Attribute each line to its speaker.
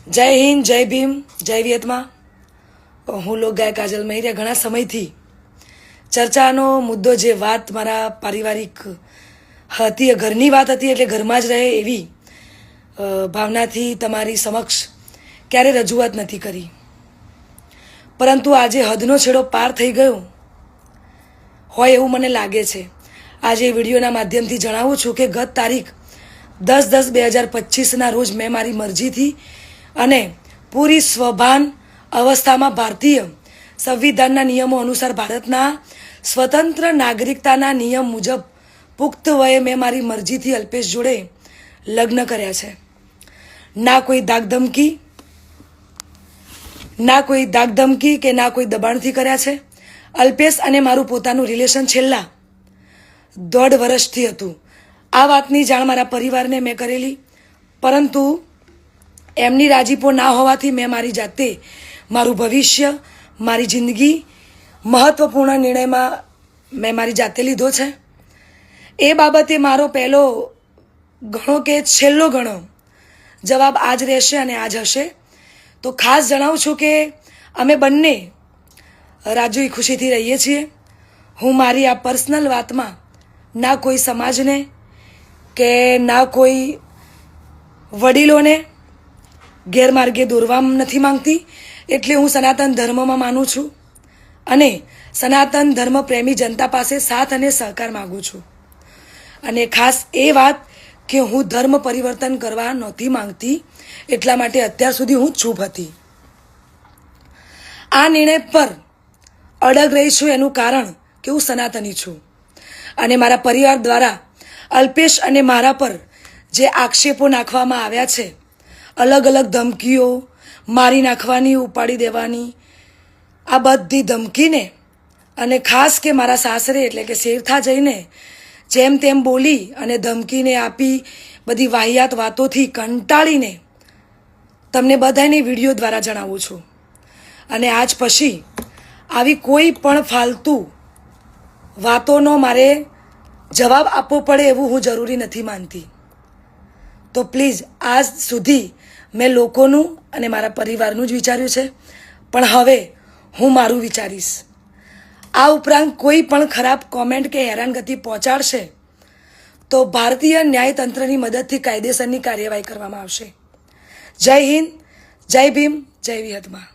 Speaker 1: જય હિન્દ, જય ભીમ, જય વિયતમાં. હું લોક ગાયક કાજલ મહેરિયા ઘણા સમયથી ચર્ચાનો મુદ્દો જે વાત મારા પારિવારિક હતી, ઘરની વાત હતી, એટલે ઘરમાં જ રહે એવી ભાવનાથી તમારી સમક્ષ ક્યારે રજૂઆત નથી કરી. પરંતુ આજે હદનો છેડો પાર થઈ ગયો હોય એવું મને લાગે છે. આજે વિડીયોના માધ્યમથી જણાવું છું કે ગત તારીખ 10/10/2025ના રોજ મેં મારી મરજીથી અને પૂરી સ્વભાન અવસ્થામાં ભારતીય સંવિધાનના નિયમો અનુસાર ભારતના સ્વતંત્ર નાગરિકતાના નિયમ મુજબ પુખ્ત વયે મેં મારી મરજીથી અલ્પેશ જોડે લગ્ન કર્યા છે. ના કોઈ ધાકધમકી કે ના કોઈ દબાણથી કર્યા છે. અલ્પેશ અને મારું પોતાનું રિલેશન છેલ્લા 1.5 વર્ષથી હતું. આ વાતની જાણ મારા પરિવારને મેં કરેલી, પરંતુ એમની રાજીપો ના હોવાથી મેં મારી જાતે મારું ભવિષ્ય, મારી જિંદગી મહત્વપૂર્ણ નિર્ણયમાં મેં મારી જાતે લીધો છે. એ બાબતે મારો પહેલો ઘણો કે છેલ્લો ઘણો જવાબ આજ રહેશે અને આજ હશે. તો ખાસ જણાવું છું કે અમે બંને રાજી ખુશીથી રહીએ છીએ. હું મારી આ પર્સનલ વાતમાં ના કોઈ સમાજને કે ના કોઈ વડીલોને ગેરમાર્ગે દોરવા નથી માંગતી. એટલે હું સનાતન ધર્મમાં માનું છું અને સનાતન ધર્મ પ્રેમી જનતા પાસે સાથ અને સહકાર માગું છું. અને ખાસ એ વાત કે હું ધર્મ પરિવર્તન કરવા નહોતી માંગતી, એટલા માટે અત્યાર સુધી હું ચૂપ હતી. આ નિર્ણય પર અડગ રહી છું એનું કારણ કે હું સનાતની છું અને મારા પરિવાર દ્વારા અલ્પેશ અને મારા પર જે આક્ષેપો નાખવામાં આવ્યા છે, અલગ અલગ ધમકીઓ, મારી નાખવાની, ઉપાડી દેવાની, આ બધી ધમકીને અને ખાસ કે મારા સાસરે એટલે કે શેરથા જઈને જેમ તેમ બોલી અને ધમકીને આપી બધી વાહિયાત વાતોથી કંટાળીને તમને બધાની વિડીયો દ્વારા જણાવું છું. અને આજ પછી આવી કોઈ પણ ફાલતુ વાતોનો મારે જવાબ આપવો પડે એવું હું જરૂરી નથી માનતી. તો પ્લીઝ આજ સુધી મેં લોકોનું અને મારા પરિવારનું જ વિચાર્યું છે, પણ હવે હું મારું વિચારીશ. આ ઉપરાંત કોઈ પણ ખરાબ કોમેન્ટ કે હેરાનગતિ પહોંચાડશે તો ભારતીય ન્યાયતંત્રની મદદથી કાયદેસરની કાર્યવાહી કરવામાં આવશે. જય હિન્દ, જય ભીમ, જય વિયતમાં.